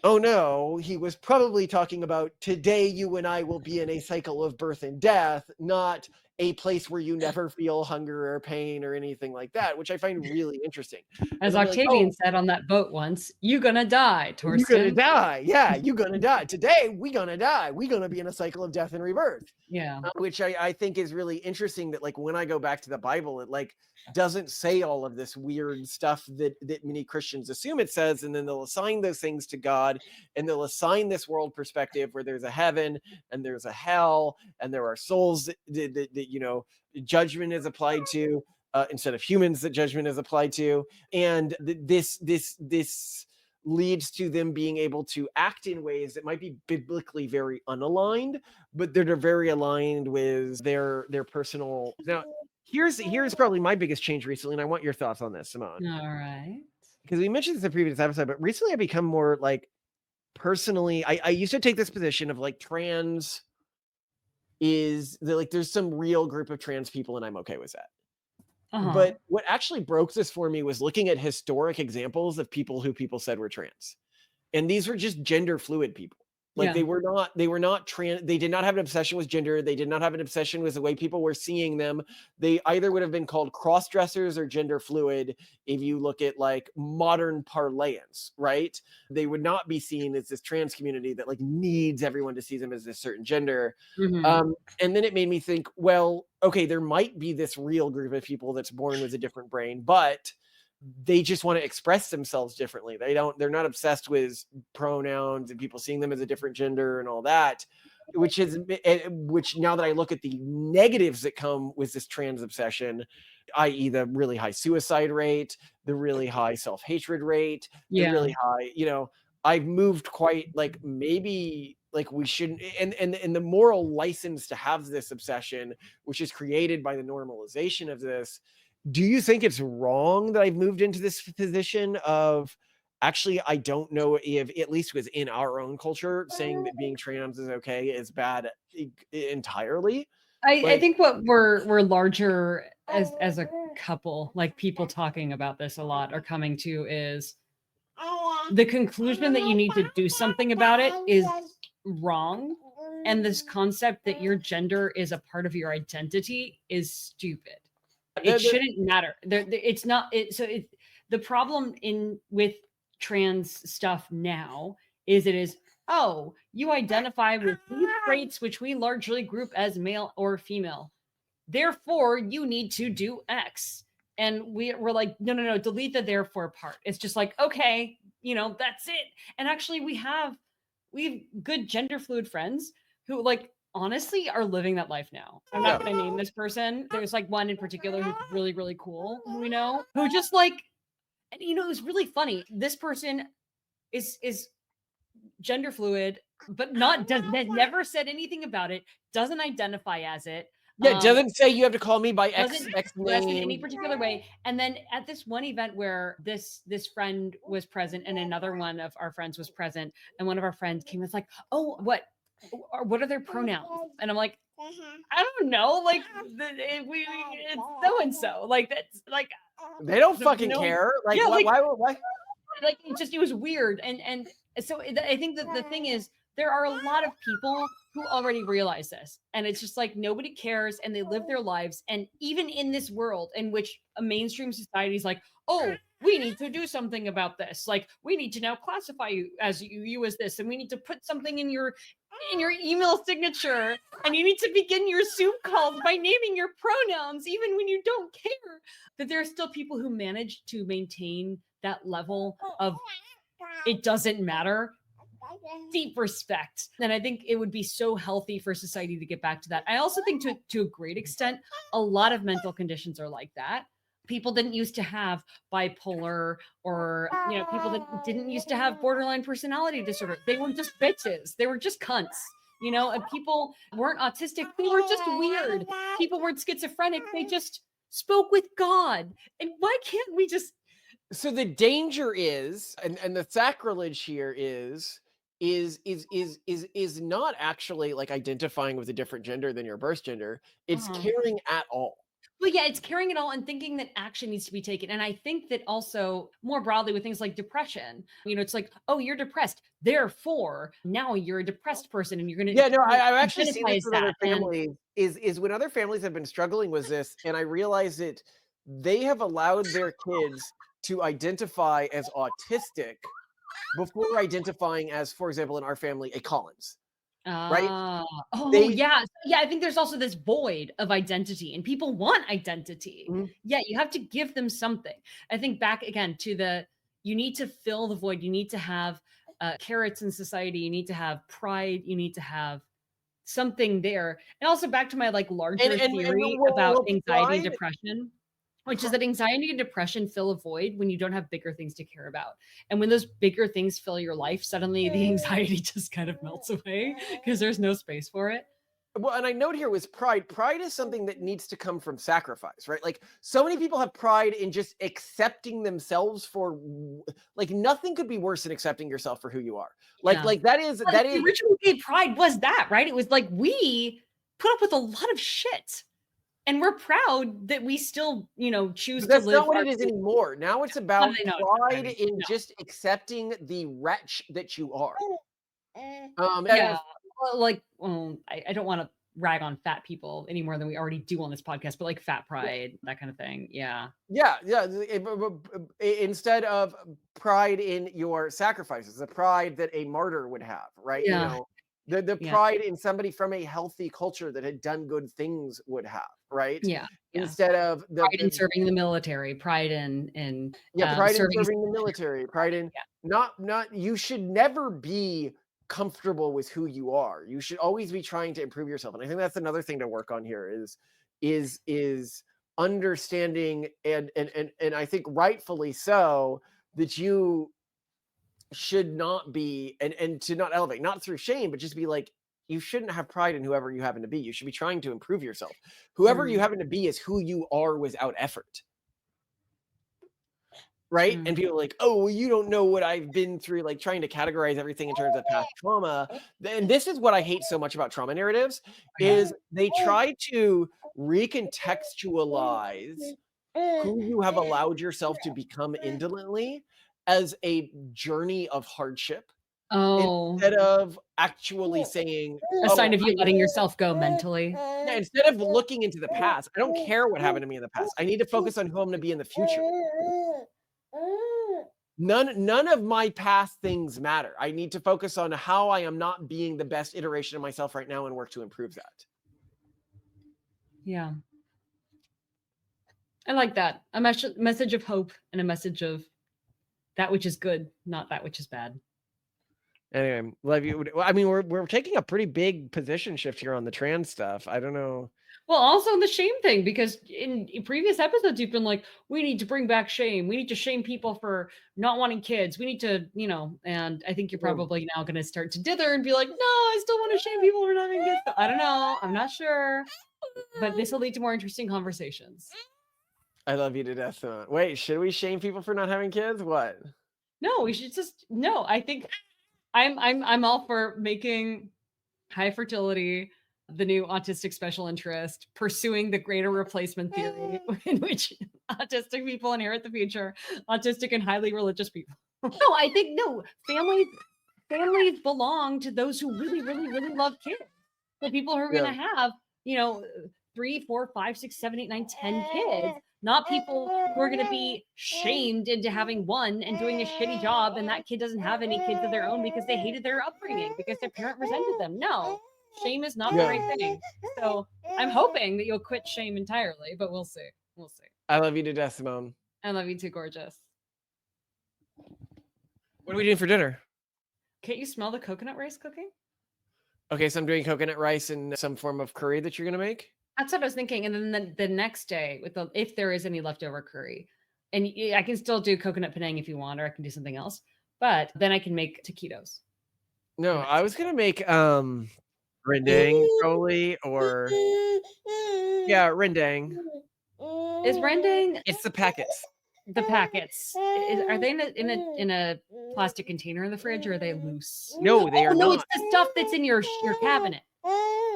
oh no, he was probably talking about today you and I will be in a cycle of birth and death, not a place where you never feel hunger or pain or anything like that, which I find really interesting. As And I'm Octavian like, said on that boat once, you gonna die, Torsten. You're gonna die. Yeah, you're gonna die. Today, we gonna die. We gonna be in a cycle of death and rebirth. Yeah. Which I think is really interesting, that like when I go back to the Bible, it like doesn't say all of this weird stuff that many Christians assume it says, and then they'll assign those things to God, and they'll assign this world perspective where there's a heaven and there's a hell and there are souls that you know, judgment is applied to, instead of humans that judgment is applied to. And this leads to them being able to act in ways that might be biblically very unaligned, but that are very aligned with their personal. Now, here's probably my biggest change recently, and I want your thoughts on this, Simone. All right. Because we mentioned this in the previous episode, but recently I become more like, personally, I used to take this position of like trans is like there's some real group of trans people and I'm okay with that. But what actually broke this for me was looking at historic examples of people who people said were trans. And these were just gender fluid people. Like they were not trans. They did not have an obsession with gender. They did not have an obsession with the way people were seeing them. They either would have been called cross dressers or gender fluid. If you look at like modern parlance, right? They would not be seen as this trans community that like needs everyone to see them as this certain gender. And then it made me think, well, okay, there might be this real group of people that's born with a different brain, but they just want to express themselves differently. They're not obsessed with pronouns and people seeing them as a different gender and all that, which now that I look at the negatives that come with this trans obsession, i.e. the really high suicide rate, the really high self-hatred rate, the really high, you know, I've moved quite like maybe like we shouldn't, and the moral license to have this obsession, which is created by the normalization of this. Do you think it's wrong that I've moved into this position of actually, I don't know if, at least within our own culture, saying that being trans is okay is bad entirely? I think what we're larger as a couple, like people talking about this a lot, are coming to is the conclusion that you need to do something about it is wrong. And this concept that your gender is a part of your identity is stupid. It shouldn't matter. It's not. The problem with trans stuff now is it is oh, you identify with these traits, which we largely group as male or female. Therefore, you need to do X. And we're like, no, no, no, delete the therefore part. It's just like, okay, that's it. And actually, we have good gender fluid friends who like honestly are living that life now. I'm not going to name this person. There's like one in particular who's really, really cool, who we know, who just like, and it was really funny. This person is gender fluid, but never said anything about it, doesn't identify as it. Yeah, doesn't say you have to call me by X dress in name. any particular way. And then at this one event where this friend was present and another one of our friends was present, and one of our friends came and was like, oh, what are their pronouns? And I'm like, I don't know. Like, it's so and so. Like, that's like they don't fucking care. Like, yeah, why? Like, it was weird. And so I think that the thing is, there are a lot of people who already realize this, and it's just like nobody cares, and they live their lives. And even in this world in which a mainstream society is like, oh, we need to do something about this. Like, we need to now classify you as this, and we need to put something in your email signature, and you need to begin your Zoom calls by naming your pronouns, even when you don't care. That there are still people who manage to maintain that level of it doesn't matter. Deep respect. And I think it would be so healthy for society to get back to that. I also think to a great extent, a lot of mental conditions are like that. People didn't used to have bipolar, or people that didn't used to have borderline personality disorder. They were just bitches. They were just cunts. And people weren't autistic. They were just weird. People weren't schizophrenic. They just spoke with God. And why can't we just... So the danger is, and the sacrilege here is not actually like identifying with a different gender than your birth gender. It's caring at all. Well, yeah, it's caring at all and thinking that action needs to be taken. And I think that also more broadly with things like depression, it's like, oh, you're depressed, therefore now you're a depressed person, and you're going to... Yeah, no, I've actually seen this with other families. Is when other families have been struggling with this, and I realize that they have allowed their kids to identify as autistic before identifying as, for example, in our family, a Collins. Right? Yeah. I think there's also this void of identity, and people want identity. Mm-hmm. Yeah, you have to give them something. I think back again to you need to fill the void. You need to have carrots in society. You need to have pride. You need to have something there. And also back to my like larger theory about anxiety and depression, which is that anxiety and depression fill a void when you don't have bigger things to care about. And when those bigger things fill your life, suddenly the anxiety just kind of melts away because there's no space for it. Well, and I note here was pride. Pride is something that needs to come from sacrifice, right? Like, so many people have pride in just accepting themselves for, like, nothing could be worse than accepting yourself for who you are. Like that is the original gay pride was that, right? It was like, we put up with a lot of shit. And we're proud that we still, choose to live. That's not what it is anymore. Now it's about pride in just accepting the wretch that you are. Yeah. I don't want to rag on fat people any more than we already do on this podcast, but like fat pride, that kind of thing. Yeah. Yeah. Instead of pride in your sacrifices, the pride that a martyr would have, right? Yeah. The pride in somebody from a healthy culture that had done good things would have, right? Yeah. Instead of pride in serving the military, pride in pride in serving the military, pride in not you should never be comfortable with who you are. You should always be trying to improve yourself. And I think that's another thing to work on here is understanding and I think rightfully so that you should not be and to not elevate, not through shame, but just be like, you shouldn't have pride in whoever you happen to be. You should be trying to improve yourself. Whoever you happen to be is who you are without effort. Right? And people are like, oh, well, you don't know what I've been through, like trying to categorize everything in terms of past trauma. And this is what I hate so much about trauma narratives is they try to recontextualize who you have allowed yourself to become indolently as a journey of hardship instead of actually saying a sign of you letting yourself go mentally. Yeah, instead of looking into the past, I don't care what happened to me in the past. I need to focus on who I'm going to be in the future. none of my past things matter. I need to focus on how I am not being the best iteration of myself right now and work to improve that. Yeah. I like that. A message of hope and a message of that which is good, not that which is bad. Anyway, love you. I mean, we're taking a pretty big position shift here on the trans stuff. I don't know. Well, also the shame thing, because in previous episodes, you've been like, we need to bring back shame. We need to shame people for not wanting kids. We need to, and I think you're probably now going to start to dither and be like, no, I still want to shame people for not having kids. I don't know. I'm not sure. But this will lead to more interesting conversations. I love you to death, Simone. Wait, should we shame people for not having kids? What? No, we should just, no, I think I'm all for making high fertility the new autistic special interest, pursuing the greater replacement theory in which autistic people inherit the future, autistic and highly religious people. No, I think families belong to those who really, really, really love kids. The people who are going to have, 3, 4, 5, 6, 7, 8, 9, 10 kids, not people who are going to be shamed into having one and doing a shitty job, and that kid doesn't have any kids of their own because they hated their upbringing, because their parent resented them. No, shame is not the right thing. So I'm hoping that you'll quit shame entirely, but we'll see. We'll see. I love you to death, Simone. I love you too, gorgeous. What are we doing for dinner? Can't you smell the coconut rice cooking? Okay, so I'm doing coconut rice and some form of curry that you're going to make? That's what I was thinking. And then the next day, if there is any leftover curry, and I can still do coconut penang if you want, or I can do something else. But then I can make taquitos. No, I was going to make rendang probably, or rendang. Is rendang? It's the packets. The packets. Are they in a plastic container in the fridge, or are they loose? No, they are no, not. It's the stuff that's in your cabinet.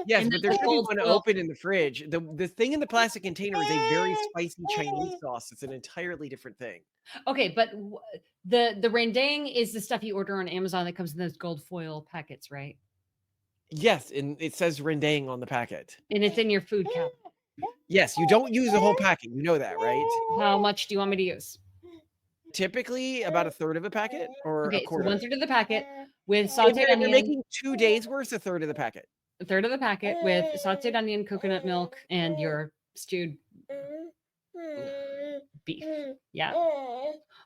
Yes, but there should be one open in the fridge. The thing in the plastic container is a very spicy Chinese sauce. It's an entirely different thing. Okay, but the rendang is the stuff you order on Amazon that comes in those gold foil packets, right? Yes, and it says rendang on the packet. And it's in your food cabinet. Yes, you don't use the whole packet. You know that, right? How much do you want me to use? Typically about a third of a packet, or a quarter. So 1/3 of the packet with sauteed onion. If you're making 2 days worth, a third of the packet. A third of the packet with sauteed onion, coconut milk, and your stewed beef. Yeah.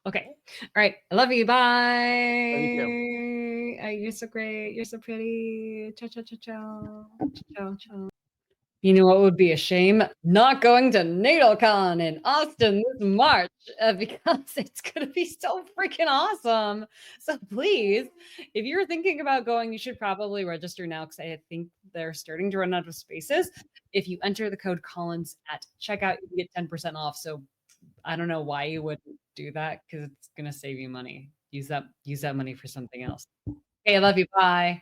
Okay. All right. I love you. Bye. Love you too. You're so great. You're so pretty. Ciao, ciao, ciao, ciao. Ciao, ciao. You know what would be a shame? Not going to NatalCon in Austin this March, because it's going to be so freaking awesome. So please, if you're thinking about going, you should probably register now, because I think they're starting to run out of spaces. If you enter the code Collins at checkout, you can get 10% off. So I don't know why you wouldn't do that, because it's going to save you money. Use that money for something else. Okay, I love you. Bye.